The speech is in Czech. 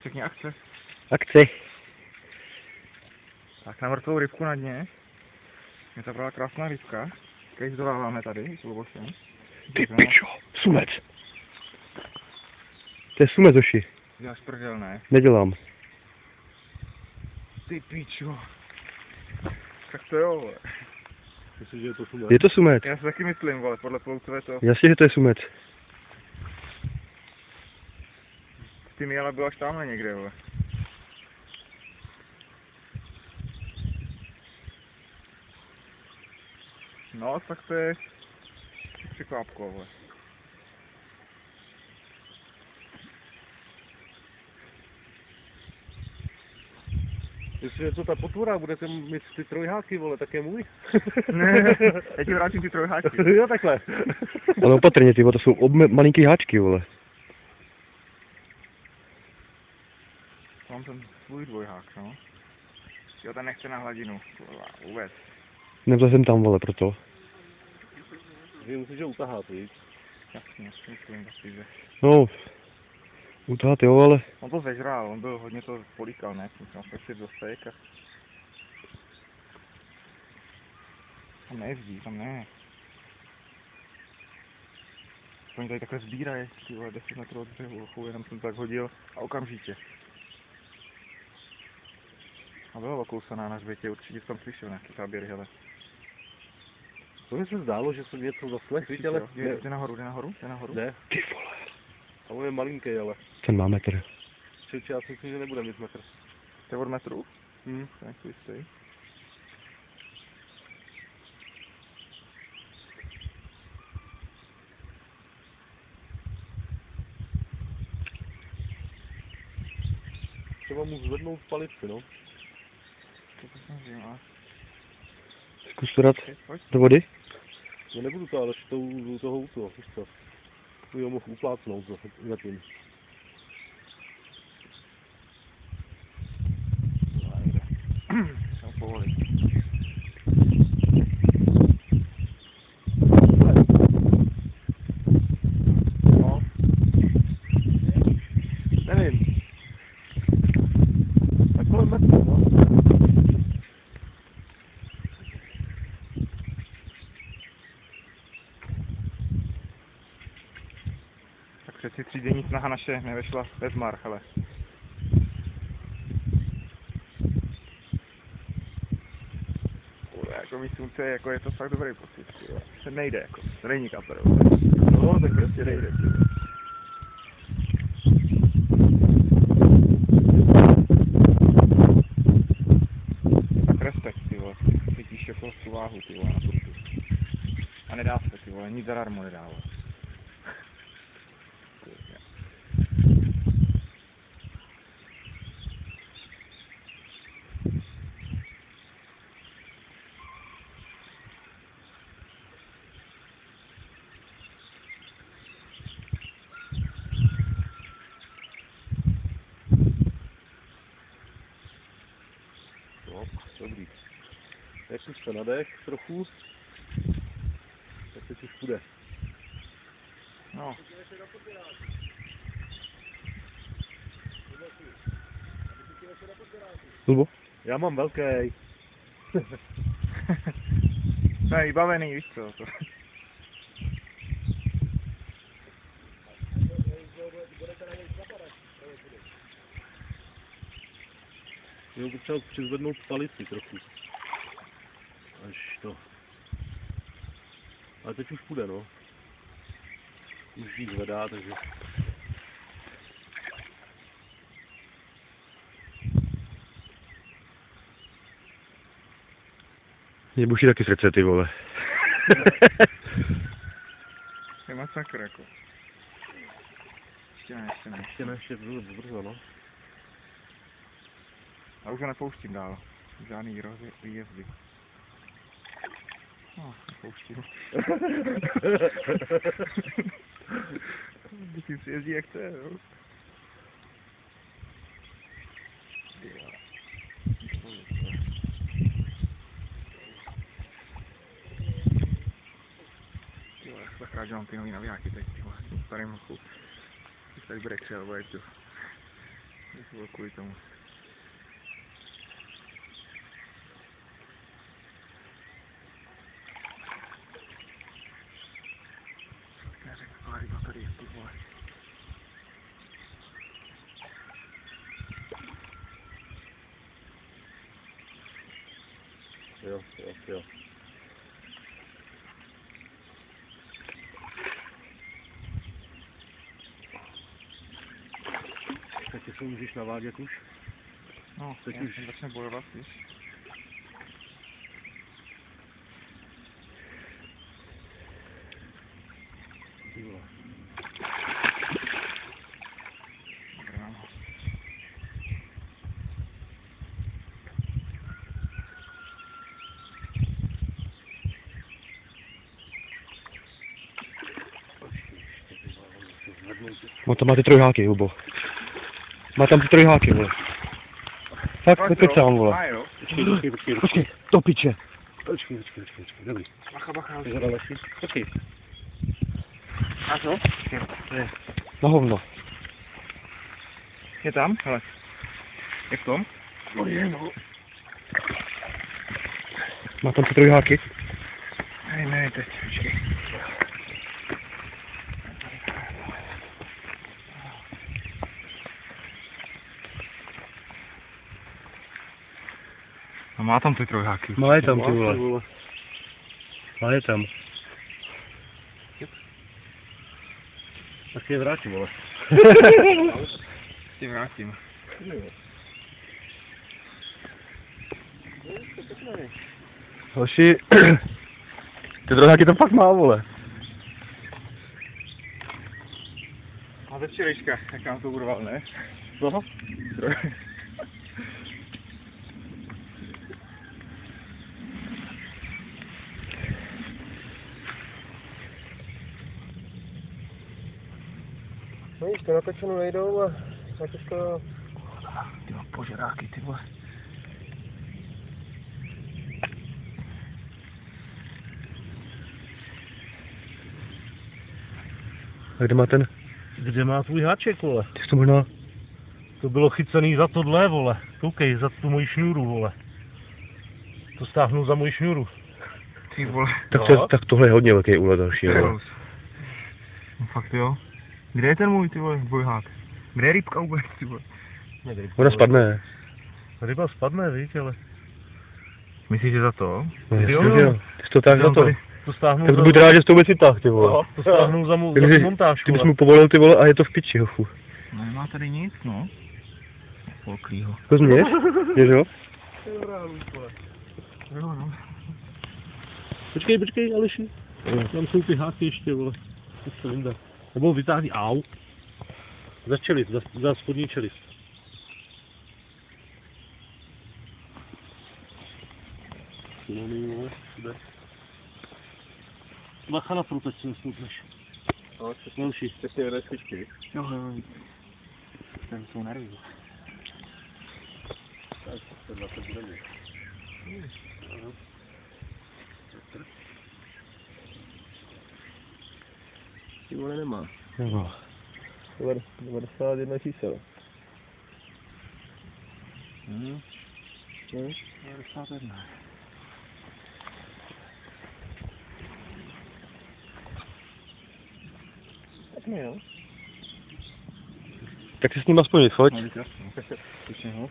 Řekni akce. Akci. Tak na mrtvou rybku na dně. Je to byla krásná rybka. Když dodáváme tady, s lubošem. Ty pičo, sumec. To je sumec, Oši. Děláš prdel, ne? Nedělám. Ty pičo. Tak to jo, vole. Myslím, že je to sumec. Je to sumec. Já si taky myslím, vole, podle ploucové to. Jasně, že to je sumec. Ty mi ale byl až tamhle někde, vole. No, tak to je překvápko, vole. Jestli je to ta potvora, budete mít ty trojháky, vole, tak je můj. Ne, já ti vrátím ty trojháčky. Jo, takhle. Ale opatrně, ty, to jsou malinký háčky, vole. Mám ten svůj dvojhák, no. Jo, ten nechce na hladinu, vůbec. Nevzal jsem tam, vole, proto. Vy musíš ho utahat, víc. Jasně, myslím taky, že... No, utát jo, ale... On to zežral, on byl hodně to políkal, ne? Musím strčit do stejka. Tam nejezdí, tam ne. Oni tady takhle sbírají, ty vole, 10 metrů od břehu, jenom jsem to tak hodil a okamžitě. A byla okousaná na hřbětě, určitě jsem slyšel nějaký záběry, hele. To mi se zdálo, že jsem něco zaslech, víš, ale... Jde nahoru. Ne. Ty vole. A on je malinký, ale. Ten má metr. Čeče, já si myslím, že nebude mít metr. To je od metru? Tak to jistý. Třeba mu zvednout palici, no. To se snažím, ale... Zkus to dát Pojď. do vody. No nebudu to, ale u toho útu, víš co. Tu ho mohl uplácnout zatím. Jsem povolit. No. Nevím. Tak kolem metru, no. Tak přeci třídenní snaha naše nevešla bez march, ale... Jako mít slunce, jako je to fakt dobrý pocit, tyjo. Se nejde, jako, to není kapero. No, tak prostě nejde, tyjo. Tak respekt, ty vole, cítíš jako tu váhu, ty vole, na kurtu. A nedá se, ty vole, nic zadarmo nedá, vole. No, dobrý. Jak už se nadech trochu, tak teď už půjde. No. Lubo? Já mám velký. Jsme vybavený, víš co, to. Jo, potřeba přizvednout palici trochu. Až to. Ale teď už půjde, no. Už jí zvedá, takže... Mě buší taky srdce, ty vole. Je masakr, jako. Ještě ne. Ještě brzo, no. A už ho nepouštím dál. Žádný výjezdy. No, nepouštím. Když si jezdí jak chce, jo. Tak rád dělám ty nový navijáky teď, v starém hochu. Když tady bude křel, bude to. bylo kvůli tomu. Neřekl, kolik ryba tady je, ty vole. Jo. Tak se můžeš navádět už? No, teď já už jsem začne bojovat, víš. Dívala. Dobrý, mám ho. On tam má ty trojháky, Hubo. Má tam ty trojháky, vole. Fakt nekecám, vole. Má jo. Počkej, do piče. Počkej, dobrý. Bacha, Ty zadal asi? Počkej. A co? Na hovno. Je tam? Hele. Je v tom? No je, no. Má tam ty trojháky. Ne, teď, počkej. No má tam ty trojháky. Má je tam, ty vole. Má je tam. Tak si je vrátím, vole. Ti vrátím. Hoši, ty trojháky tam fakt má, vole. A ze včerejška, jak nám to urval, ne? Aha. No víš, to na pečenu nejdou a tak už to... Ty požeráky, ty vole. A kde má ten? Kde má tvůj háček, vole? Ty jsi to možná... To bylo chycený za tohle, vole. Koukej, za tu moji šňůru, vole. To stáhnu za moji šňůru. Ty vole. Tak tohle je hodně velký úlet další, vole. No fakt jo. Kde je ten můj, ty vole, dvojhák? Kde je rybka vůbec, ty vole? Ona spadne. Ryba spadne, víš, ale... Myslíš, že za to? No, Jo, jasně, jo. jo. Ty jsi to tak za to. To stáhnu Tak za... buď rád, že jsi to vůbec vytáhl, ty vole. To stáhnu za montáž, Ty bys vole. mu povolil, ty vole, a je to v piči, hochu. No nemá tady nic, no. Polklýho. To změš? Víš, jo? Jo, no. Počkej, Aleši. Tam jsou ty háky ještě, vole. To se vyndá. Nebo vytáhni, au. Za čelist, za spodní čelist. Bacha na prut, ať si nesmutneš. No, Další. Přesně vedle svičky. Jo. Ten jsou nervy. Tak, na to bude mít. Ty vole nemá. Jo. 91 čísel. 91. Tak mi jo. Tak si s ním aspoň vychoď. No, víš, jasně. Slyším ho.